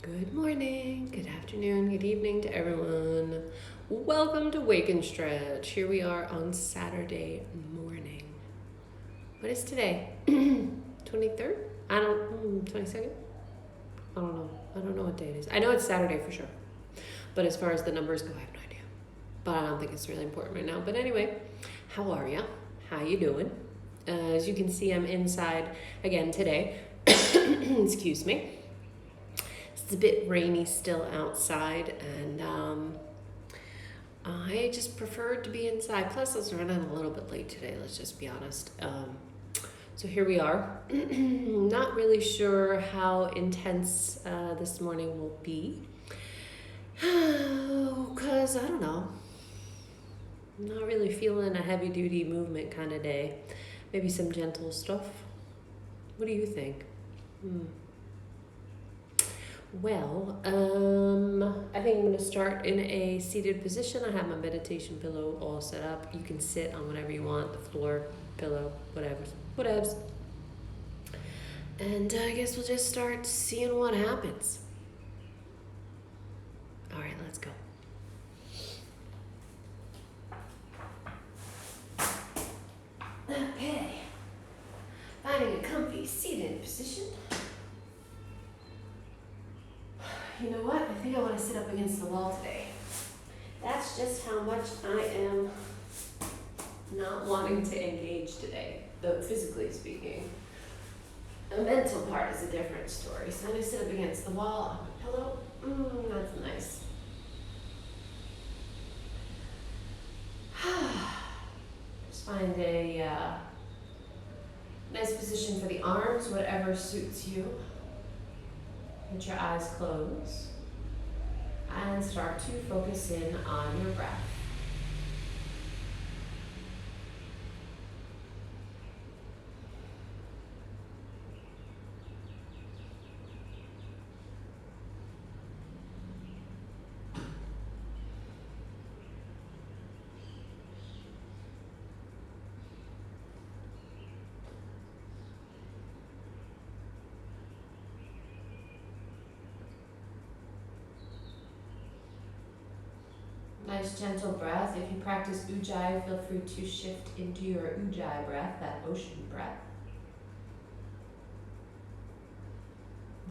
Good morning, good afternoon, good evening to everyone. Welcome to Wake and Stretch. Here we are on Saturday morning. What is today? 23rd? 22nd? I don't know. I don't know what day it is. I know it's Saturday for sure. But as far as the numbers go, I have no idea. But I don't think it's really important right now. But anyway, how are ya? How you doing? As you can see, I'm inside again today. Excuse me. It's a bit rainy still outside, and I just preferred to be inside. Plus, I was running a little bit late today, let's just be honest. So here we are. Not really sure how intense this morning will be. Because, I don't know. I'm not really feeling a heavy-duty movement kind of day. Maybe some gentle stuff. What do you think? Well, I think I'm going to start in a seated position. I have my meditation pillow all set up. You can sit on whatever you want, the floor, pillow, whatevs. And I guess we'll just start seeing what happens. All right, let's go. Okay. Finding a comfy seated position. You know what? I think I want to sit up against the wall today. That's just how much I am not wanting to engage today, though physically speaking. The mental part is a different story. So I'm going to sit up against the wall on my pillow. That's nice. Just find a nice position for the arms, whatever suits you. Get your eyes closed and start to focus in on your breath. Nice gentle breath. If you practice ujjayi, feel free to shift into your ujjayi breath, that ocean breath.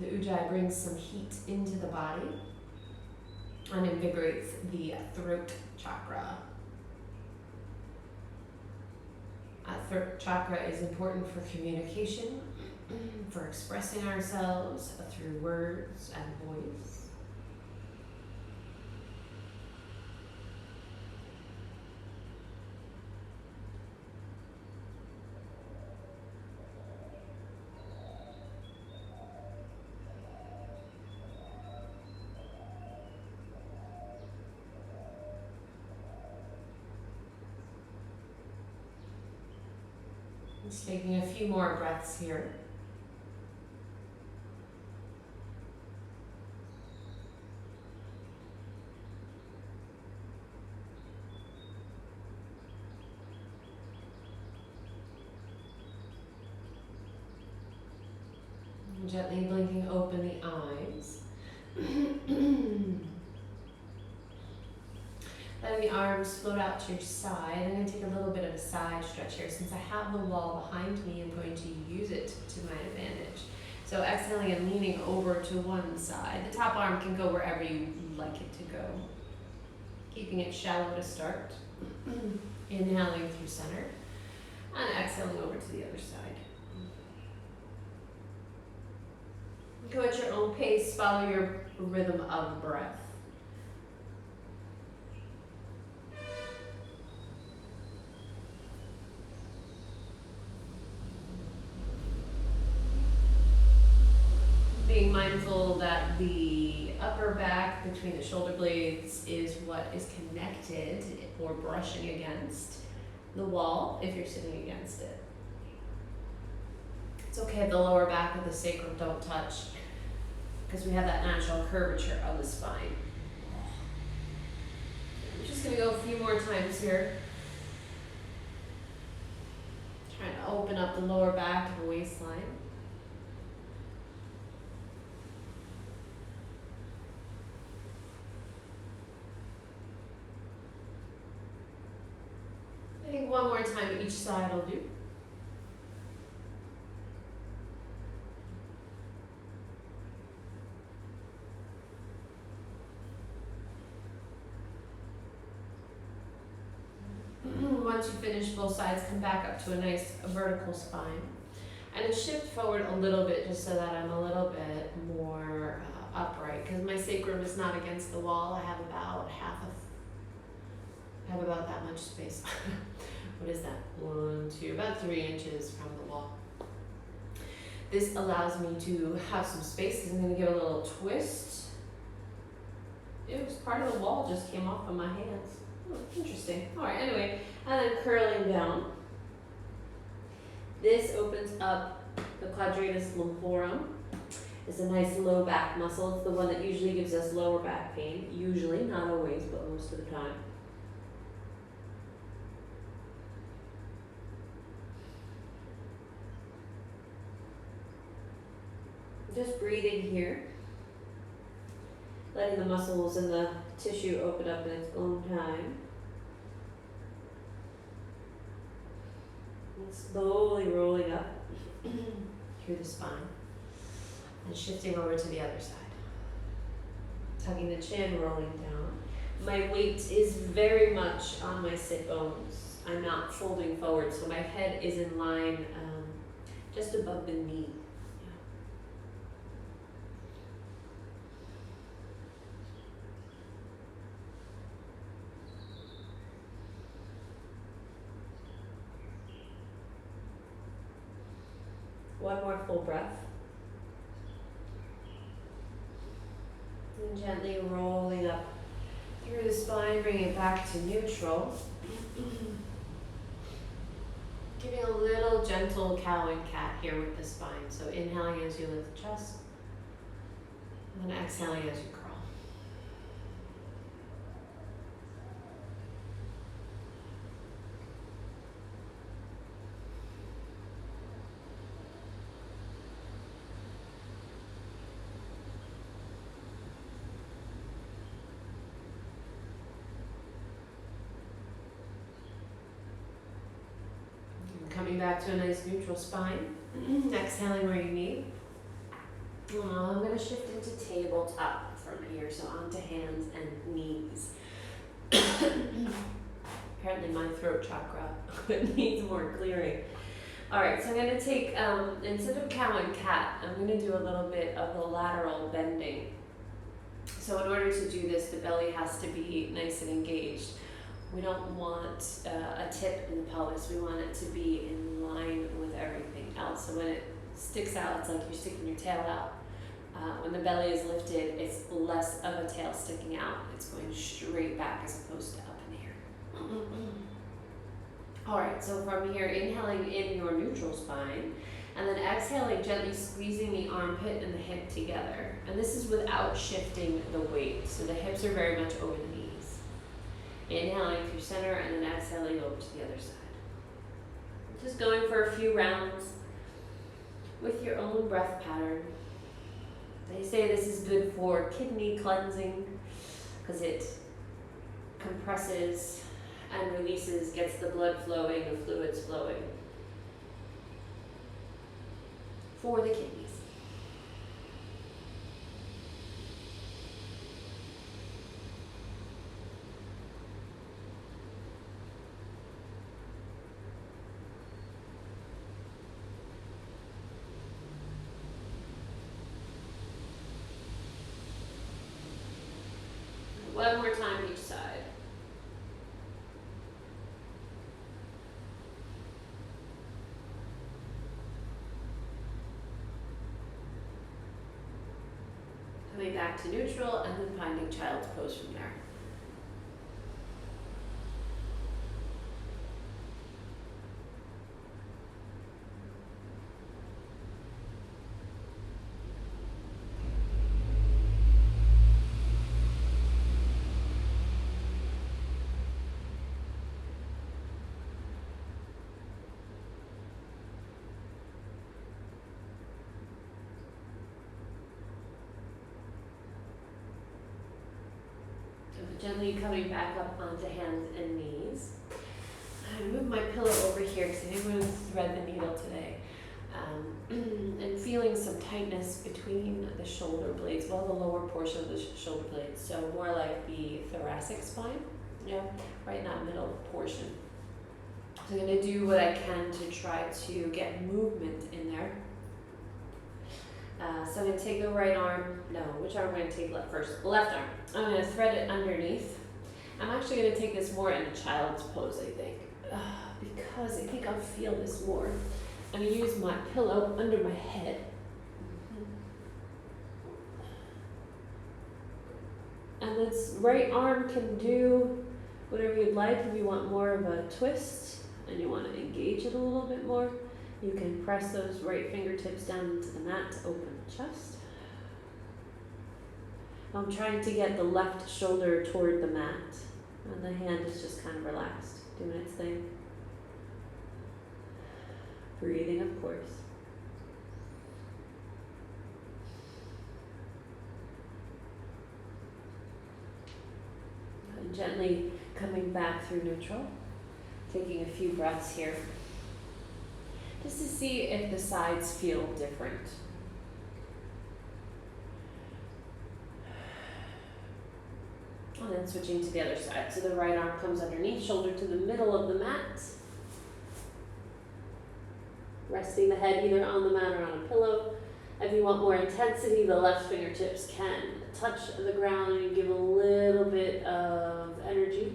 The ujjayi brings some heat into the body and invigorates the throat chakra. Throat chakra is important for communication, for expressing ourselves through words and voice. Just taking a few more breaths here. And gently blinking open the eyes. Letting the arms float out to your side. I'm going to take a little bit of a side stretch here. Since I have the wall behind me, I'm going to use it to my advantage. So exhaling and leaning over to one side. The top arm can go wherever you like it to go. Keeping it shallow to start. Inhaling through center. And exhaling over to the other side. Go at your own pace. Follow your rhythm of breath. Being mindful that the upper back between the shoulder blades is what is connected or brushing against the wall if you're sitting against it. It's okay if the lower back of the sacrum don't touch because we have that natural curvature of the spine. I'm just going to go a few more times here. Trying to open up the lower back of the waistline. one more time, each side will do. Once you finish both sides, come back up to a nice vertical spine. And then shift forward a little bit just so that I'm a little bit more upright, because my sacrum is not against the wall. I have about about that much space. What is that? 1, 2, about 3 inches from the wall. This allows me to have some space. I'm going to give a little twist. It was part of the wall just came off of my hands. Oh, interesting. All right, anyway, and then curling down. This opens up the quadratus lumborum. It's a nice low back muscle. It's the one that usually gives us lower back pain. Usually, not always, but most of the time. Just breathing here. Letting the muscles and the tissue open up in its own time. And slowly rolling up through the spine. And shifting over to the other side. Tucking the chin, rolling down. My weight is very much on my sit bones. I'm not folding forward, so my head is in line just above the knee. One more full breath. And gently rolling up through the spine, bring it back to neutral. Giving a little gentle cow and cat here with the spine. So inhaling as you lift the chest, and then exhaling as you curl. Coming back to a nice neutral spine. Exhaling where you need. I'm going to shift into tabletop from here, so onto hands and knees. Apparently my throat chakra needs more clearing. Alright, so I'm going to take, instead of cow and cat, I'm going to do a little bit of the lateral bending. So in order to do this, the belly has to be nice and engaged. We don't want a tip in the pelvis. We want it to be in line with everything else. So when it sticks out, it's like you're sticking your tail out. When the belly is lifted, it's less of a tail sticking out. It's going straight back as opposed to up in here. All right, so from here, inhaling in your neutral spine, and then exhaling, gently squeezing the armpit and the hip together. And this is without shifting the weight. So the hips are very much over the knees. Inhaling through center and then exhaling over to the other side. Just going for a few rounds with your own breath pattern. They say this is good for kidney cleansing because it compresses and releases, gets the blood flowing, the fluids flowing for the kidneys. One more time each side. Coming back to neutral and then finding child's pose from there. Gently coming back up onto hands and knees. I moved my pillow over here because I didn't want to thread the needle today. And feeling some tightness between the shoulder blades, well, the lower portion of the shoulder blades, so more like the thoracic spine, right in that middle portion. So I'm going to do what I can to try to get movement in there. So I'm going to take the right arm, which arm am I going to take first? Left arm. I'm going to thread it underneath. I'm actually going to take this more in a child's pose, I think, because I think I'll feel this more. I'm going to use my pillow under my head. And this right arm can do whatever you'd like. If you want more of a twist and you want to engage it a little bit more, you can press those right fingertips down into the mat to open the chest. I'm trying to get the left shoulder toward the mat, and the hand is just kind of relaxed, doing its thing. Breathing, of course. And gently coming back through neutral, taking a few breaths here, just to see if the sides feel different. And then switching to the other side. So the right arm comes underneath, shoulder to the middle of the mat. Resting the head either on the mat or on a pillow. If you want more intensity, the left fingertips can touch the ground and give a little bit of energy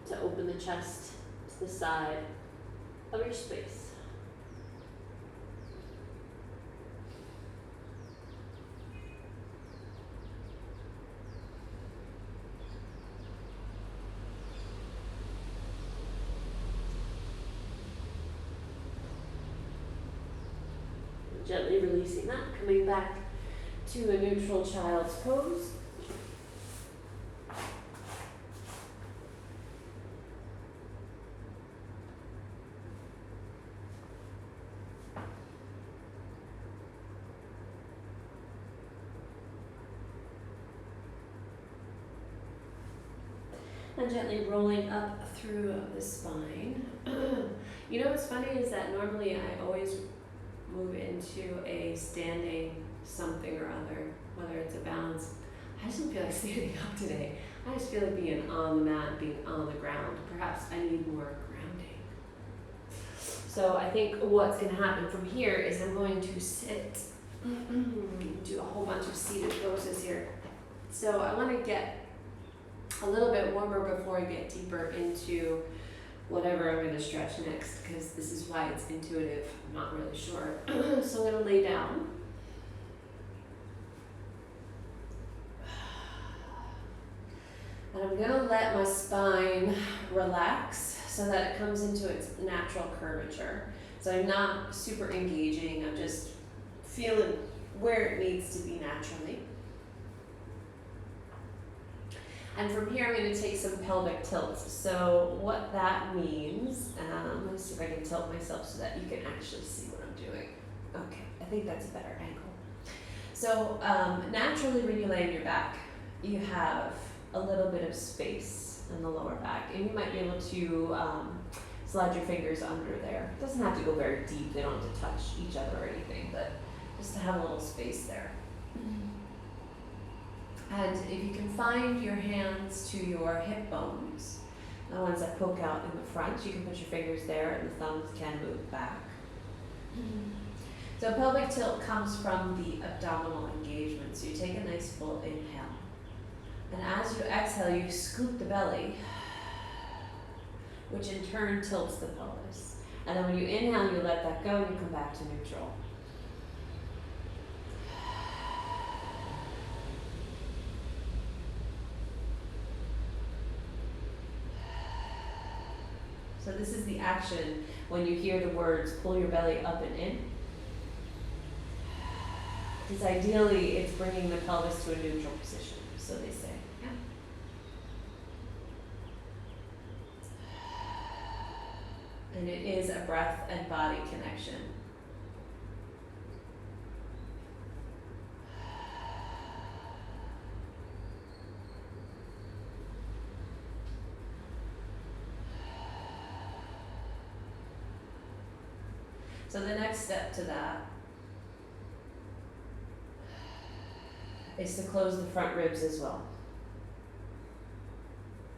to open the chest to the side of your space. Gently releasing that, coming back to a neutral child's pose. And gently rolling up through the spine. You know what's funny is that normally I always move into a standing something or other, whether it's a balance. I just don't feel like standing up today. I just feel like being on the mat, being on the ground. Perhaps I need more grounding. So I think what's going to happen from here is I'm going to sit, do a whole bunch of seated poses here. So I want to get a little bit warmer before I get deeper into whatever I'm going to stretch next, because this is why it's intuitive. I'm not really sure. So I'm going to lay down. And I'm going to let my spine relax so that it comes into its natural curvature. So I'm not super engaging. I'm just feeling where it needs to be naturally. And from here, I'm going to take some pelvic tilts. So what that means, let me see if I can tilt myself so that you can actually see what I'm doing. Okay, I think that's a better angle. So naturally, when you lay on your back, you have a little bit of space in the lower back. And you might be able to slide your fingers under there. It doesn't have to go very deep. They don't have to touch each other or anything, but just to have a little space there. And if you can find your hands to your hip bones, the ones that poke out in the front, you can put your fingers there and the thumbs can move back. So pelvic tilt comes from the abdominal engagement. So you take a nice full inhale. And as you exhale, you scoop the belly, which in turn tilts the pelvis. And then when you inhale, you let that go and you come back to neutral. So this is the action when you hear the words, pull your belly up and in. Because ideally, it's bringing the pelvis to a neutral position, so they say. Yeah. And it is a breath and body connection. So the next step to that is to close the front ribs as well.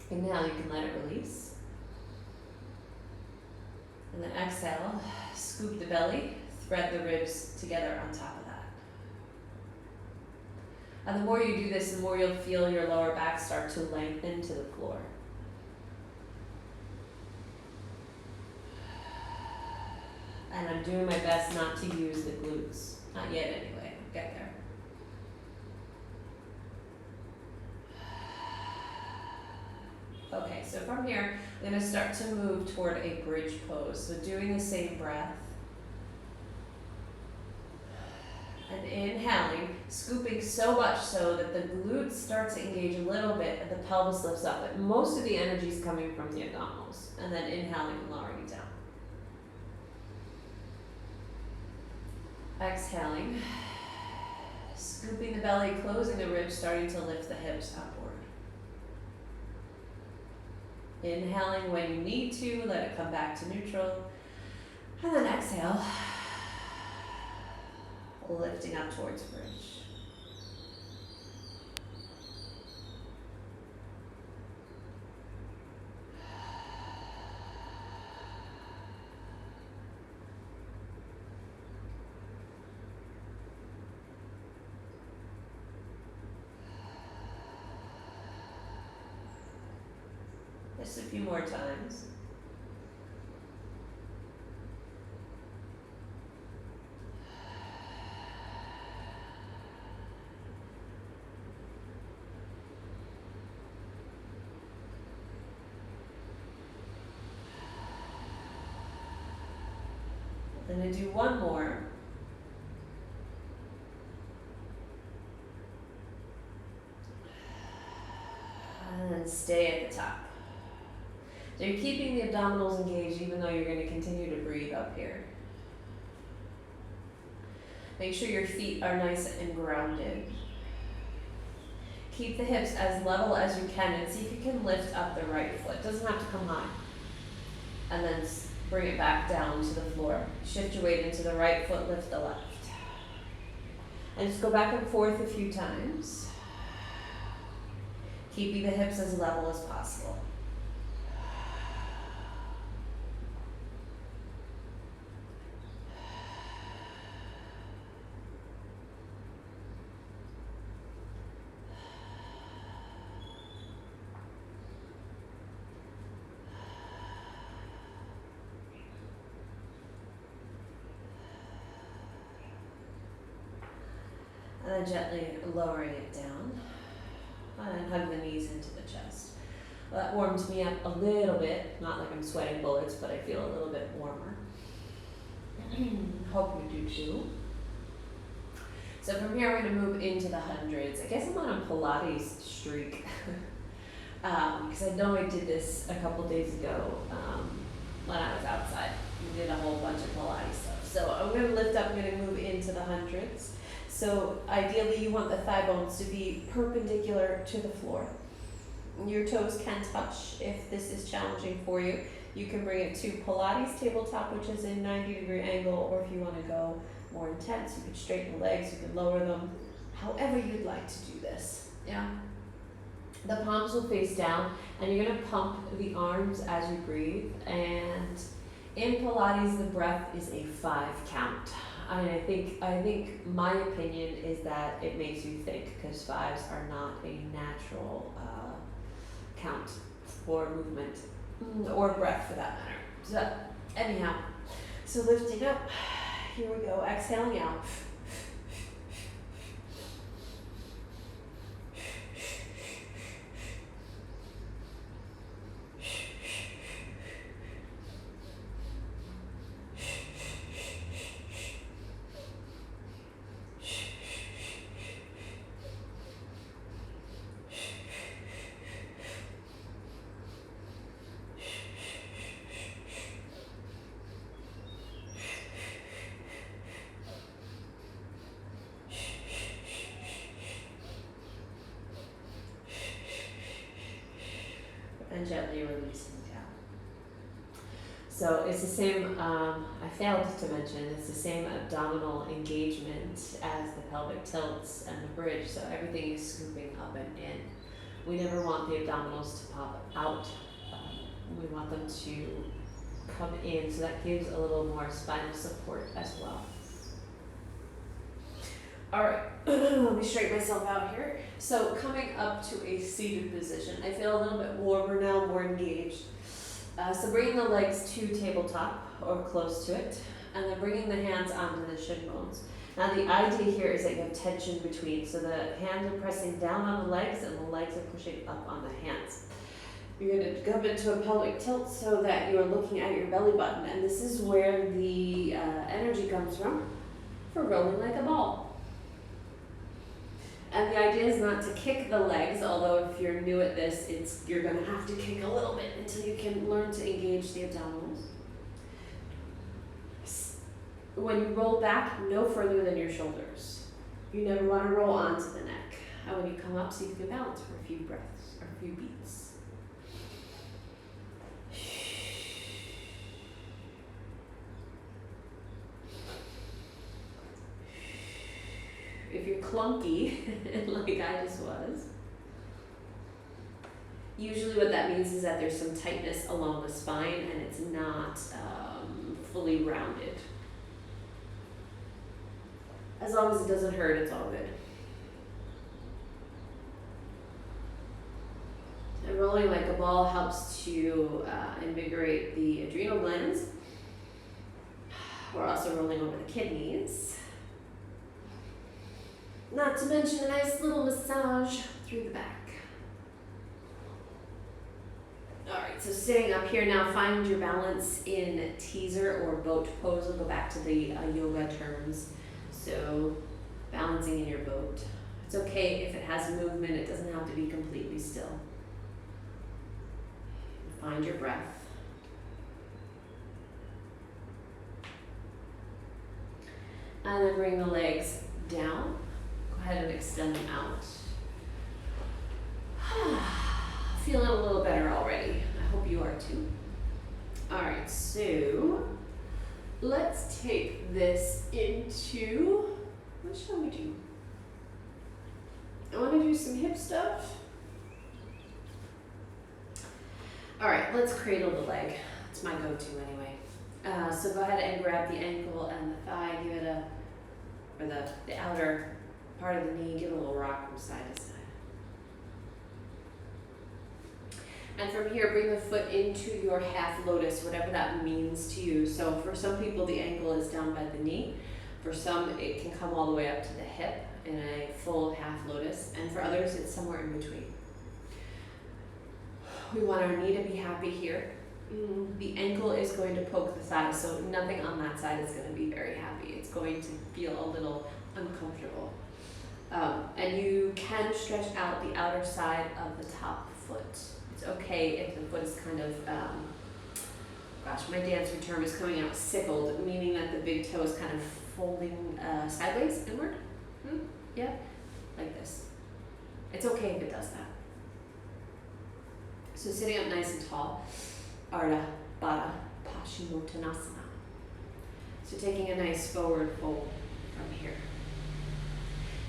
Inhale, you can let it release. And then exhale, scoop the belly, thread the ribs together on top of that. And the more you do this, the more you'll feel your lower back start to lengthen to the floor. And I'm doing my best not to use the glutes. Not yet anyway, I'll get there. Okay, so from here, I'm going to start to move toward a bridge pose. So doing the same breath. And inhaling, scooping so much so that the glutes start to engage a little bit and the pelvis lifts up. But most of the energy is coming from the abdominals. And then inhaling and lowering it down. Exhaling, scooping the belly, closing the ribs, starting to lift the hips upward. Inhaling when you need to, let it come back to neutral. And then exhale, lifting up towards bridge. Just a few more times. Then I do one more. And then stay at the top. So you're keeping the abdominals engaged even though you're going to continue to breathe up here. Make sure your feet are nice and grounded. Keep the hips as level as you can and see if you can lift up the right foot. It doesn't have to come high. And then bring it back down to the floor. Shift your weight into the right foot, lift the left. And just go back and forth a few times. Keeping the hips as level as possible. And then gently lowering it down. And hug the knees into the chest. Well, that warms me up a little bit. Not like I'm sweating bullets, but I feel a little bit warmer. Hope you do too. So from here, we're going to move into the hundreds. I guess I'm on a Pilates streak. Because I know I did this a couple days ago when I was outside. We did a whole bunch of Pilates stuff. So I'm going to lift up, I'm going to move into the hundreds. So ideally you want the thigh bones to be perpendicular to the floor. Your toes can touch if this is challenging for you. You can bring it to Pilates tabletop, which is a 90-degree angle, or if you want to go more intense, you could straighten the legs, you could lower them, however you'd like to do this. Yeah. The palms will face down, and you're going to pump the arms as you breathe. And in Pilates, the breath is a 5 count. And I think my opinion is that it makes you think, because 5s are not a natural count for movement or breath for that matter. So anyhow, so lifting up, here we go, exhaling out. And gently releasing down. So it's the same, I failed to mention, it's the same abdominal engagement as the pelvic tilts and the bridge, so everything is scooping up and in. We never want the abdominals to pop out. We want them to come in, so that gives a little more spinal support as well. All right, let me straighten myself out here. So coming up to a seated position, I feel a little bit warmer now, more engaged. So bringing the legs to tabletop or close to it, and then bringing the hands onto the shin bones. Now the idea here is that you have tension between, so the hands are pressing down on the legs and the legs are pushing up on the hands. You're going to come into a pelvic tilt so that you're looking at your belly button, and this is where the energy comes from for rolling like a ball. And the idea is not to kick the legs, although if you're new at this, you're going to have to kick a little bit until you can learn to engage the abdominals. When you roll back, no further than your shoulders. You never want to roll onto the neck. And when you come up, so you can balance for a few breaths or a few beats. If you're clunky, like I just was, usually what that means is that there's some tightness along the spine and it's not fully rounded. As long as it doesn't hurt, it's all good. And rolling like a ball helps to invigorate the adrenal glands. We're also rolling over the kidneys. Not to mention a nice little massage through the back. All right, so sitting up here now, find your balance in teaser or boat pose. We'll go back to the yoga terms. So balancing in your boat. It's okay if it has movement, it doesn't have to be completely still. Find your breath. And then bring the legs down. Go ahead and extend them out. Feeling a little better already. I hope you are too. All right, so let's take this into, what shall we do? I want to do some hip stuff. All right, let's cradle the leg. It's my go-to anyway. So go ahead and grab the ankle and the thigh, give it a, or the outer part of the knee, give it a little rock from side to side. And from here, bring the foot into your half lotus, whatever that means to you. So for some people, the ankle is down by the knee. For some, it can come all the way up to the hip in a full half lotus. And for others, it's somewhere in between. We want our knee to be happy here. The ankle is going to poke the thigh, so nothing on that side is going to be very happy. It's going to feel a little uncomfortable. And you can stretch out the outer side of the top foot. It's okay if the foot is kind of, gosh, my dancer term is coming out sickled, meaning that the big toe is kind of folding sideways inward. Yeah, like this. It's okay if it does that. So sitting up nice and tall, Ardha Baddha Paschimottanasana. So taking a nice forward fold from here.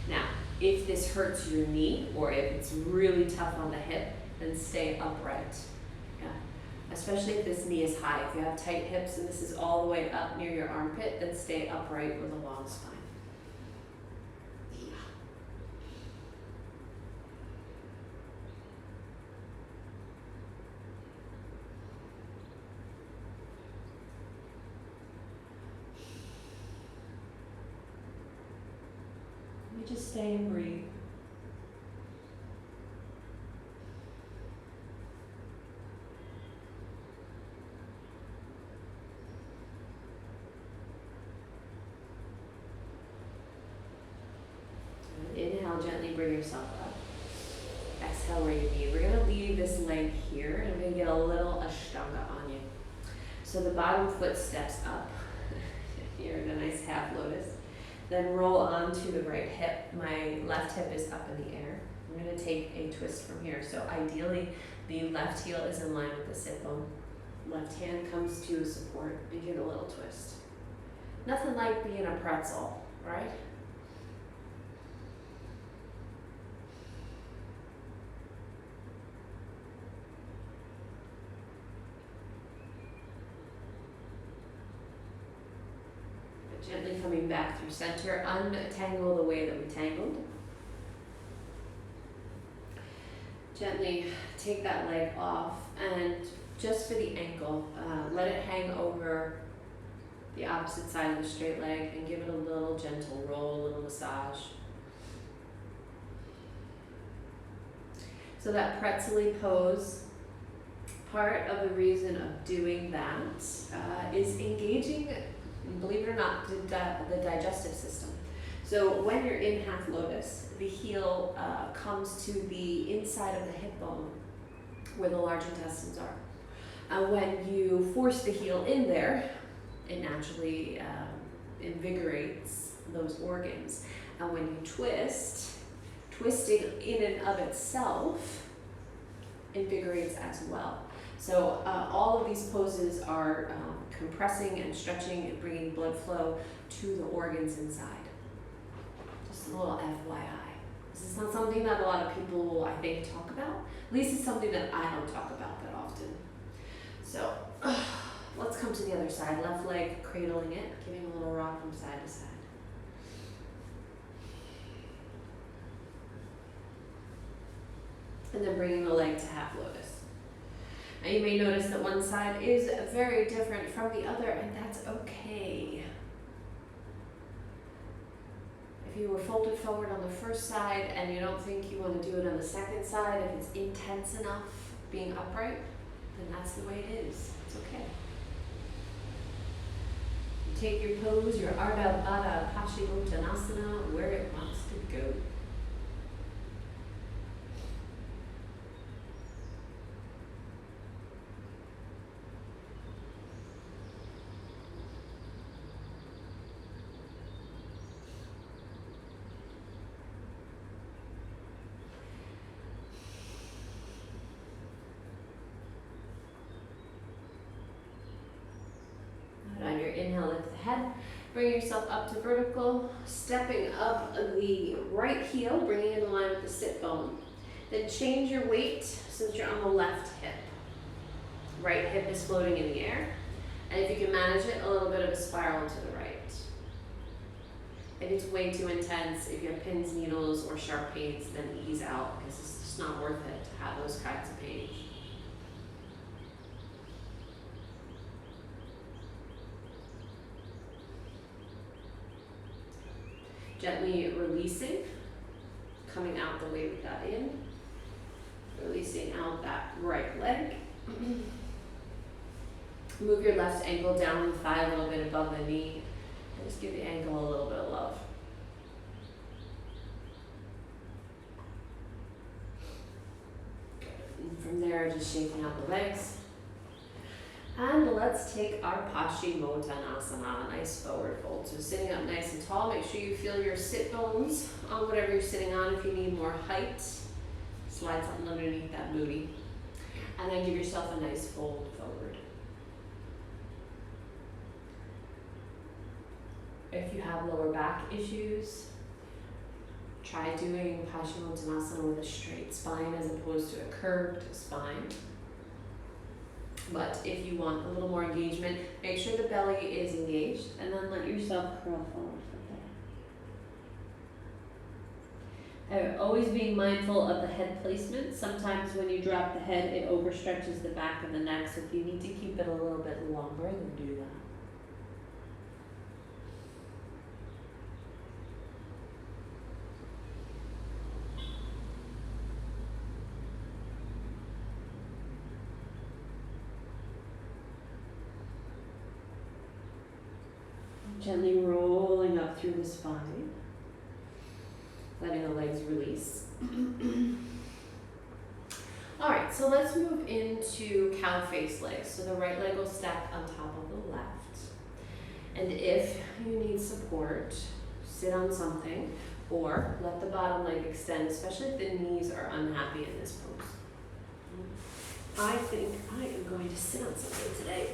Now, if this hurts your knee or if it's really tough on the hip, then stay upright. Yeah. Especially if this knee is high. If you have tight hips and this is all the way up near your armpit, then stay upright with a long spine. Just stay and breathe. And inhale, gently bring yourself up. Exhale where you need. We're going to leave this leg here and we're going to get a little ashtanga on you. So the bottom foot steps up. You're in a nice half lotus. Then roll onto the right hip. My left hip is up in the air. I'm going to take a twist from here. So ideally, the left heel is in line with the sit bone. Left hand comes to support and give it a little twist. Nothing like being a pretzel, right? But gently coming back through center, untangle the way that we tangled. Gently take that leg off, and just for the ankle, let it hang over the opposite side of the straight leg and give it a little gentle roll, a little massage. So that pretzel-y pose, part of the reason of doing that is engaging, believe it or not, the digestive system. So when you're in half lotus, the heel comes to the inside of the hip bone where the large intestines are. When you force the heel in there, it naturally invigorates those organs. And when you twist, twisting in and of itself invigorates as well. So all of these poses are compressing and stretching and bringing blood flow to the organs inside. Just a little FYI. This is not something that a lot of people, I think, talk about. At least it's something that I don't talk about that often. So let's come to the other side. Left leg cradling it, giving a little rock from side to side. And then bringing the leg to half lotus. Now you may notice that one side is very different from the other, and that's okay. If you were folded forward on the first side and you don't think you want to do it on the second side, if it's intense enough being upright, then that's the way it is. It's okay. You take your pose, your Ardha Baddha Paschimottanasana, where it wants to go. On your inhale, lift the head, bring yourself up to vertical, stepping up the right heel, bringing it in line with the sit bone. Then change your weight so that you're on the left hip. Right hip is floating in the air, and if you can manage it, a little bit of a spiral to the right. If it's way too intense, if you have pins, needles, or sharp pains, then ease out, because it's just not worth it to have those kinds of pains. Gently releasing, coming out the way we got in, releasing out that right leg. Move your left ankle down the thigh a little bit above the knee, and just give the ankle a little bit of love. And from there, just shaking out the legs. And let's take our Paschimottanasana, a nice forward fold. So sitting up nice and tall, make sure you feel your sit bones on whatever you're sitting on. If you need more height, slide something underneath that booty. And then give yourself a nice fold forward. If you have lower back issues, try doing Paschimottanasana with a straight spine as opposed to a curved spine. But if you want a little more engagement, make sure the belly is engaged, and then let yourself curl forward from there. Always being mindful of the head placement. Sometimes when you drop the head, it overstretches the back of the neck, so if you need to keep it a little bit longer, then do that. Gently rolling up through the spine, letting the legs release. All right, so let's move into cow face legs. So the right leg will stack on top of the left. And if you need support, sit on something or let the bottom leg extend, especially if the knees are unhappy in this pose. I think I am going to sit on something today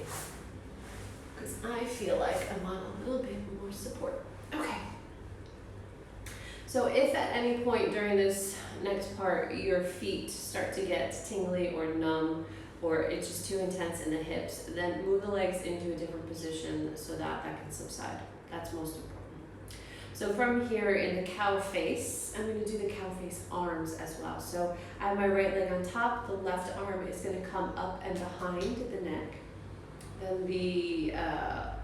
because I feel like I want a little bit more support. Okay. So if at any point during this next part your feet start to get tingly or numb or it's just too intense in the hips, then move the legs into a different position so that that can subside. That's most important. So from here in the cow face, I'm going to do the cow face arms as well. So I have my right leg on top, the left arm is going to come up and behind the neck. Then the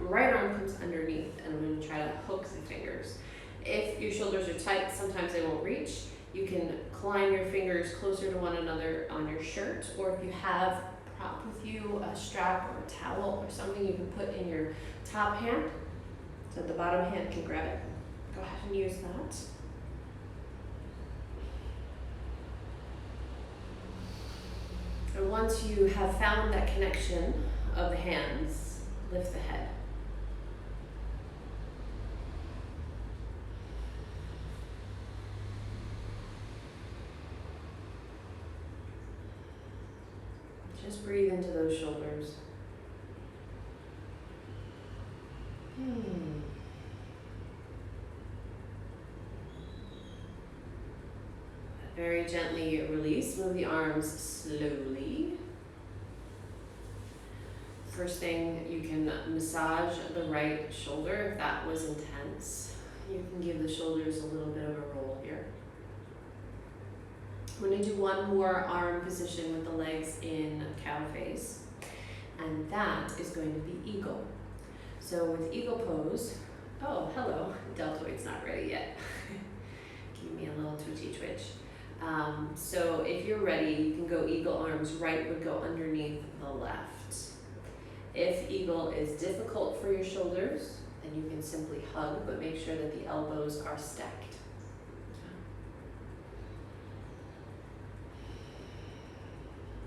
right arm comes underneath, and I'm going to try to hook the fingers. If your shoulders are tight, sometimes they won't reach. You can climb your fingers closer to one another on your shirt, or if you have a prop with you, a strap or a towel or something, you can put in your top hand so the bottom hand can grab it. Go ahead and use that. And once you have found that connection of the hands, lift the head. Just breathe into those shoulders. Very gently release. Move the arms slowly. First thing, you can massage the right shoulder if that was intense. You can give the shoulders a little bit of a roll here. I'm going to do one more arm position with the legs in cow face, and that is going to be eagle. So with eagle pose, oh, hello, deltoid's not ready yet. Give me a little twitchy twitch. So if you're ready, you can go eagle arms. Right would go underneath the left. If eagle is difficult for your shoulders, then you can simply hug, but make sure that the elbows are stacked.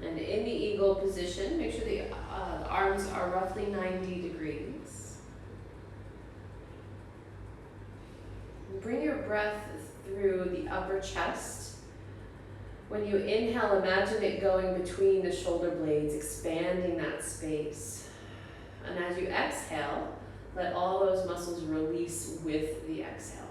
And in the eagle position, make sure the arms are roughly 90 degrees. Bring your breath through the upper chest. When you inhale, imagine it going between the shoulder blades, expanding that space. And as you exhale, let all those muscles release with the exhale.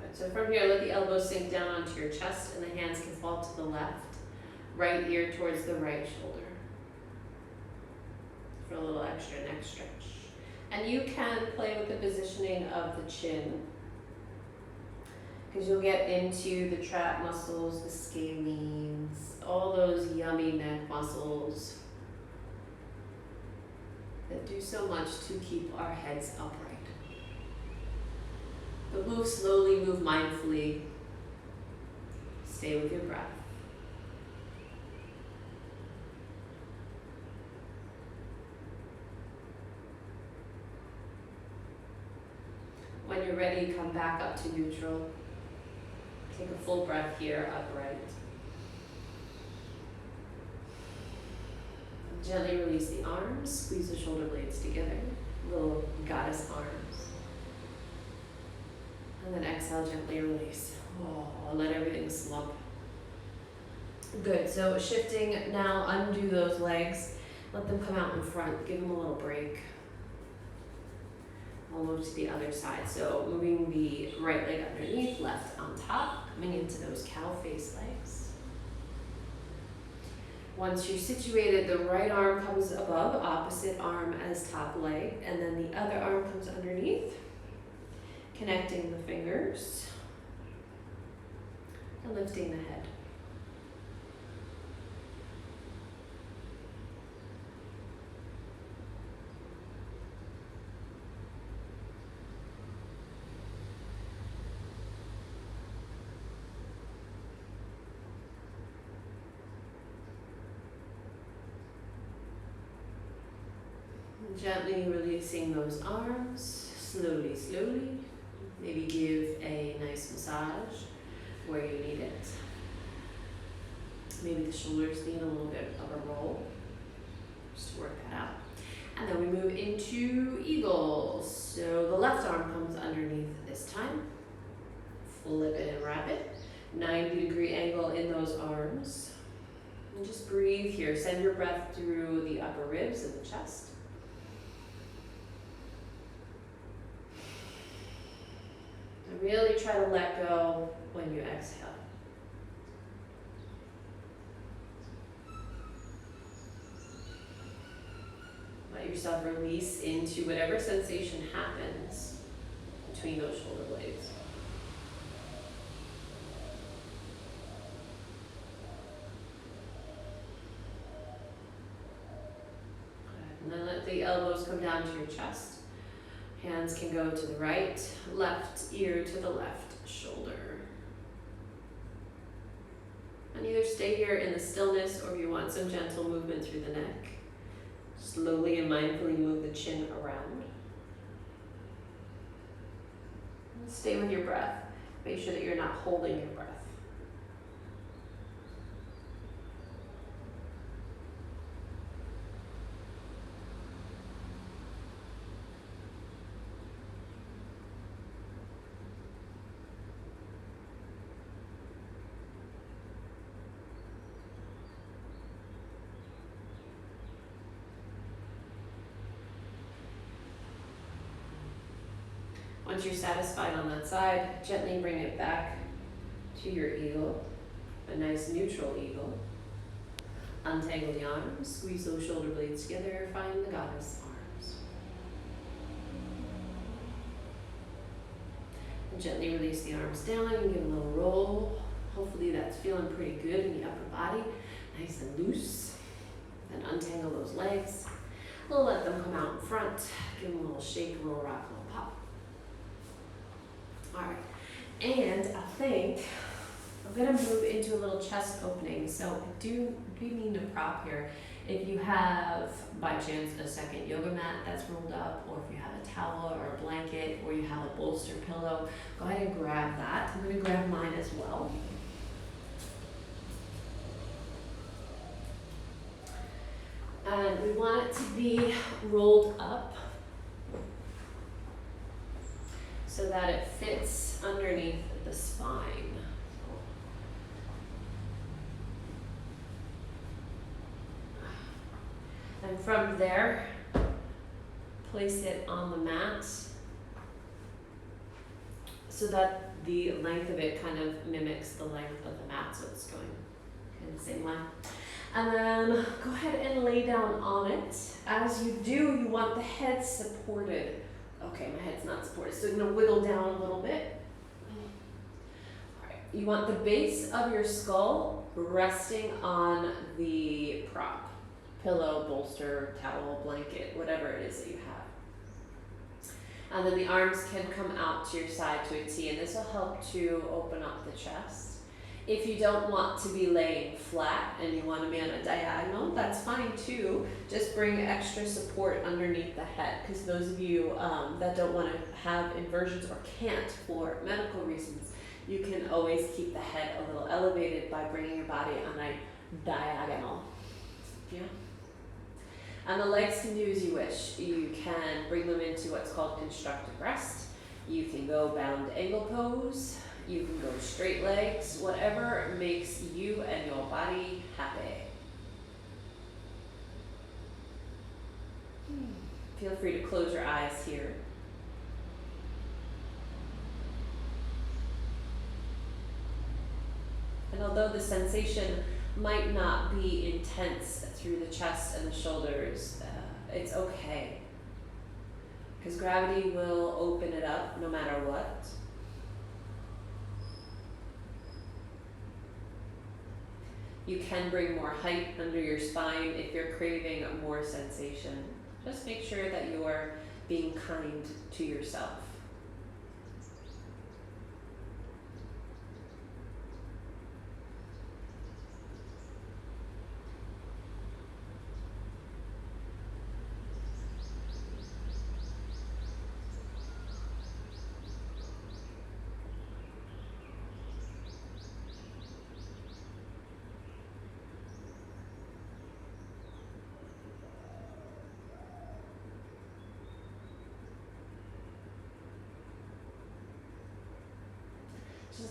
Good. So from here, let the elbows sink down onto your chest and the hands can fall to the left. Right ear towards the right shoulder for a little extra neck stretch. And you can play with the positioning of the chin because you'll get into the trap muscles, the scalenes, all those yummy neck muscles that do so much to keep our heads upright. But move slowly, move mindfully. Stay with your breath. When you're ready, come back up to neutral. Take a full breath here, upright. Gently release the arms, squeeze the shoulder blades together, little goddess arms. And then exhale, gently release. Oh, let everything slump. Good, so shifting now, undo those legs. Let them come out in front, give them a little break. I'll move to the other side. So moving the right leg underneath, left on top, coming into those cow face legs. Once you're situated, the right arm comes above, opposite arm as top leg, and then the other arm comes underneath, connecting the fingers and lifting the head. Gently releasing those arms, slowly, slowly. Maybe give a nice massage where you need it. Maybe the shoulders need a little bit of a roll. Just work that out. And then we move into eagles. So the left arm comes underneath this time. Flip it and wrap it. 90-degree angle in those arms. And just breathe here. Send your breath through the upper ribs and the chest. And really try to let go when you exhale. Let yourself release into whatever sensation happens between those shoulder blades. And then let the elbows come down to your chest. Hands can go to the right, left ear to the left shoulder. And either stay here in the stillness, or if you want some gentle movement through the neck, slowly and mindfully move the chin around. And stay with your breath. Make sure that you're not holding your breath. Once you're satisfied on that side, gently bring it back to your eagle, a nice neutral eagle. Untangle the arms, squeeze those shoulder blades together, find the goddess arms. And gently release the arms down and give a little roll. Hopefully that's feeling pretty good in the upper body, nice and loose. Then untangle those legs. We'll let them come out in front, give them a little shake, a little rock, a little pop. All right, and I think I'm gonna move into a little chest opening. So I do mean to prop here. If you have, by chance, a second yoga mat that's rolled up, or if you have a towel or a blanket, or you have a bolster pillow, go ahead and grab that. I'm gonna grab mine as well. And we want it to be rolled up so that it fits underneath the spine. And from there, place it on the mat so that the length of it kind of mimics the length of the mat, so it's going in the same line. And then go ahead and lay down on it. As you do, you want the head supported. Okay, my head's not supported, so I'm gonna wiggle down a little bit. All right, you want the base of your skull resting on the prop. Pillow, bolster, towel, blanket, whatever it is that you have. And then the arms can come out to your side to a T, and this will help to open up the chest. If you don't want to be laying flat and you want to be on a diagonal, that's fine too. Just bring extra support underneath the head, because those of you that don't want to have inversions or can't for medical reasons, you can always keep the head a little elevated by bringing your body on a diagonal. Yeah. And the legs can do as you wish. You can bring them into what's called constructive rest. You can go bound angle pose. You can go straight legs, whatever makes you and your body happy. Feel free to close your eyes here. And although the sensation might not be intense through the chest and the shoulders, it's okay. Because gravity will open it up no matter what. You can bring more height under your spine if you're craving more sensation. Just make sure that you're being kind to yourself.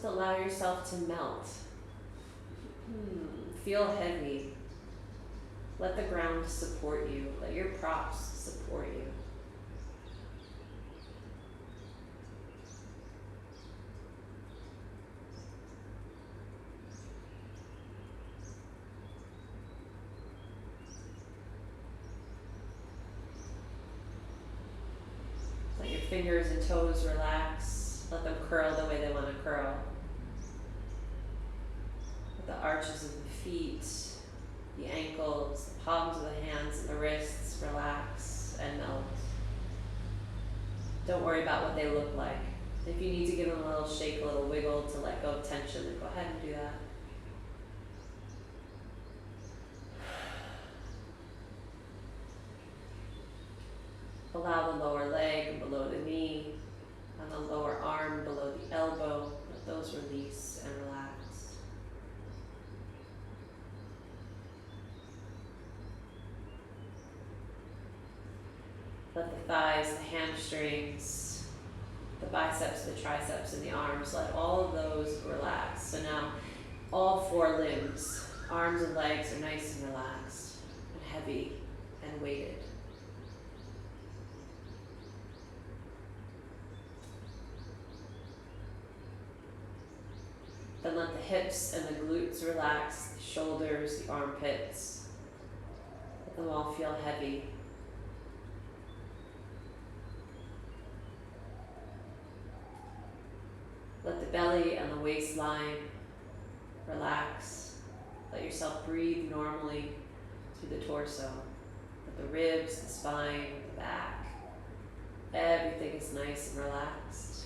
Just allow yourself to melt. Feel heavy. Let the ground support you. Let your props support you. Let your fingers and toes relax. Let them curl the way they want to curl. Let the arches of the feet, the ankles, the palms of the hands and the wrists relax and melt. Don't worry about what they look like. If you need to give them a little shake, a little wiggle to let go of tension, then go ahead and do that. Allow the lower leg below the knee and the lower arm below the elbow. Let those release and relax. Let the thighs, the hamstrings, the biceps, the triceps, and the arms, let all of those relax. So now all four limbs, arms and legs, are nice and relaxed and heavy and weighted. Then let the hips and the glutes relax, the shoulders, the armpits. Let them all feel heavy. Let the belly and the waistline relax. Let yourself breathe normally through the torso. Let the ribs, the spine, the back, everything is nice and relaxed.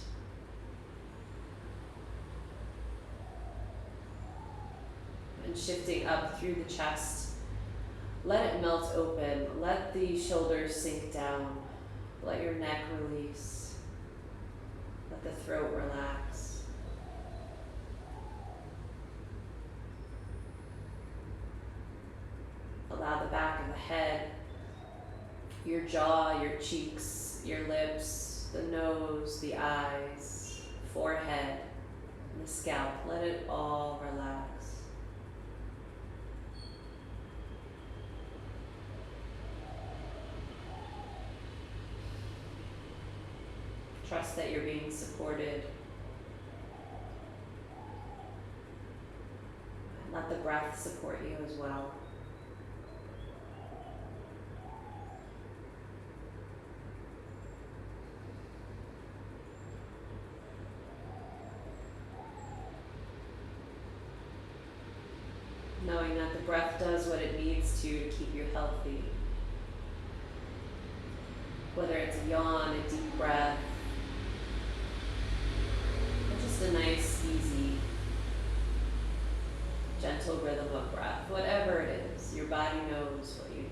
And shifting up through the chest, let it melt open. Let the shoulders sink down. Let your neck release. Let the throat relax. Allow the back of the head, your jaw, your cheeks, your lips, the nose, the eyes, forehead, and the scalp. Let it all relax. Trust that you're being supported. And let the breath support you as well. Knowing that the breath does what it needs to keep you healthy. Whether it's a yawn, a deep breath, just a nice, easy, gentle rhythm of breath. Whatever it is, your body knows what you need.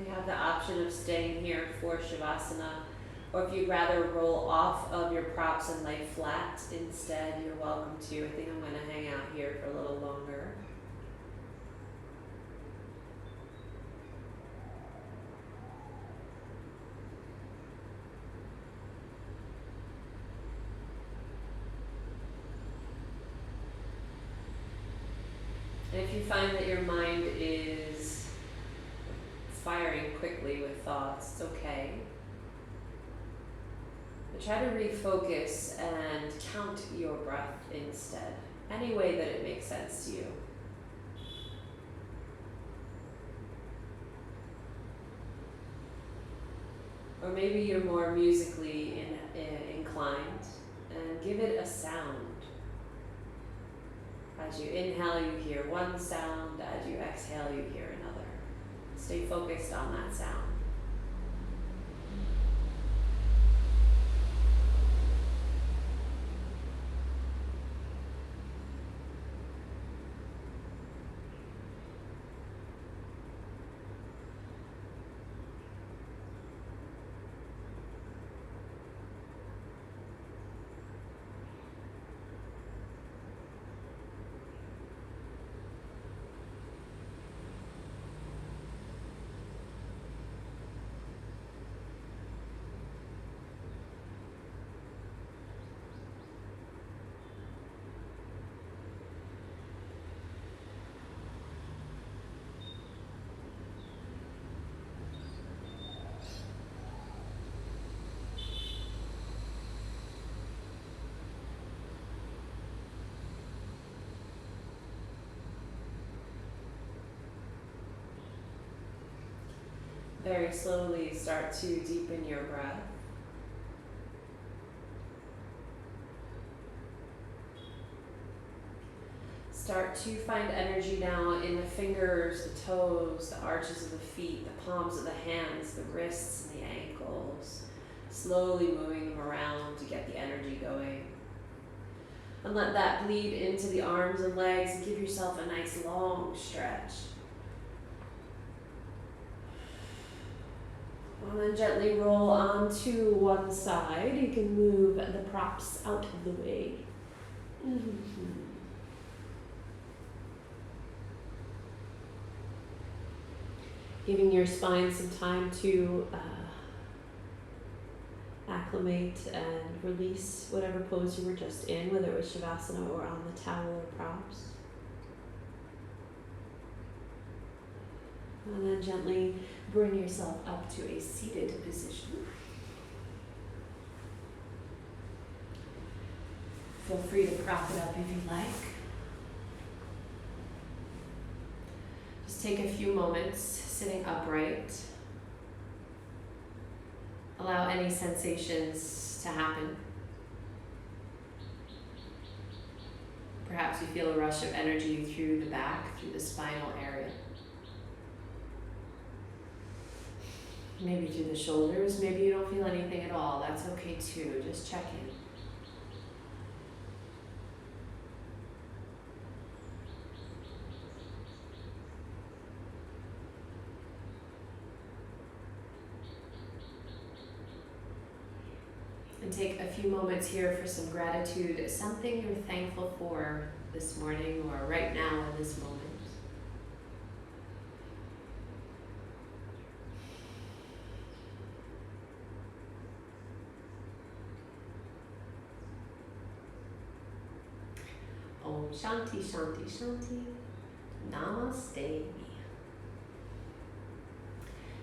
You have the option of staying here for Shavasana, or if you'd rather roll off of your props and lay flat instead, you're welcome to. I think I'm going to hang out here for a little longer. And if you find that your mind is firing quickly with thoughts, it's okay. But try to refocus and count your breath instead, any way that it makes sense to you. Or maybe you're more musically inclined, and give it a sound. As you inhale, you hear one sound. As you exhale, you hear another. Stay focused on that sound. Very slowly start to deepen your breath. Start to find energy now in the fingers, the toes, the arches of the feet, the palms of the hands, the wrists and the ankles. Slowly moving them around to get the energy going. And let that bleed into the arms and legs and give yourself a nice long stretch. And then gently roll onto one side. You can move the props out of the way. Giving your spine some time to acclimate and release whatever pose you were just in, whether it was Shavasana or on the towel or props. And then gently bring yourself up to a seated position. Feel free to prop it up if you like. Just take a few moments sitting upright. Allow any sensations to happen. Perhaps you feel a rush of energy through the back, through the spinal area. Maybe through the shoulders, maybe you don't feel anything at all. That's okay too, just check in. And take a few moments here for some gratitude, something you're thankful for this morning or right now in this moment. Om Shanti Shanti Shanti. Namaste.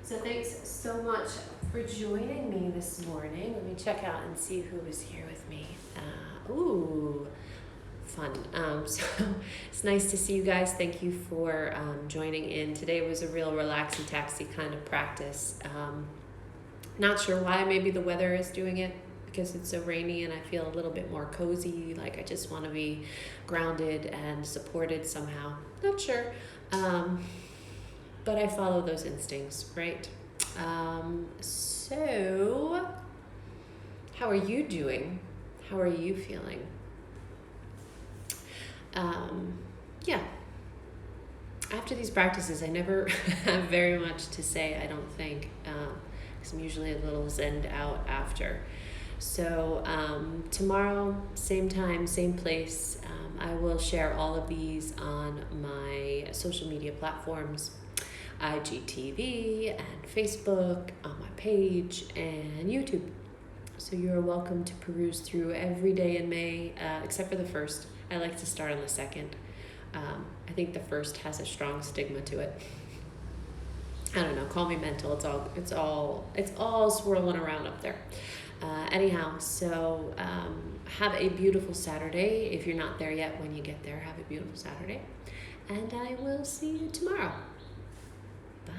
So thanks so much for joining me this morning. Let me check out and see who was here with me. Fun. So it's nice to see you guys. Thank you for joining in. Today was a real relaxy taxi kind of practice. Not sure why. Maybe the weather is doing it because it's so rainy and I feel a little bit more cozy. Like I just want to be grounded and supported somehow. Not sure. But I follow those instincts, right? So how are you doing? How are you feeling? Yeah. After these practices, I never have very much to say, I don't think, because I'm usually a little zenned out after. So tomorrow, same time, same place, I will share all of these on my social media platforms, IGTV and Facebook, on my page, and YouTube. So you're welcome to peruse through every day in May, except for the first. I like to start on the second. I think the first has a strong stigma to it. I don't know, call me mental. It's all swirling around up there. Anyhow, so have a beautiful Saturday. If you're not there yet, when you get there, have a beautiful Saturday. And I will see you tomorrow. Bye.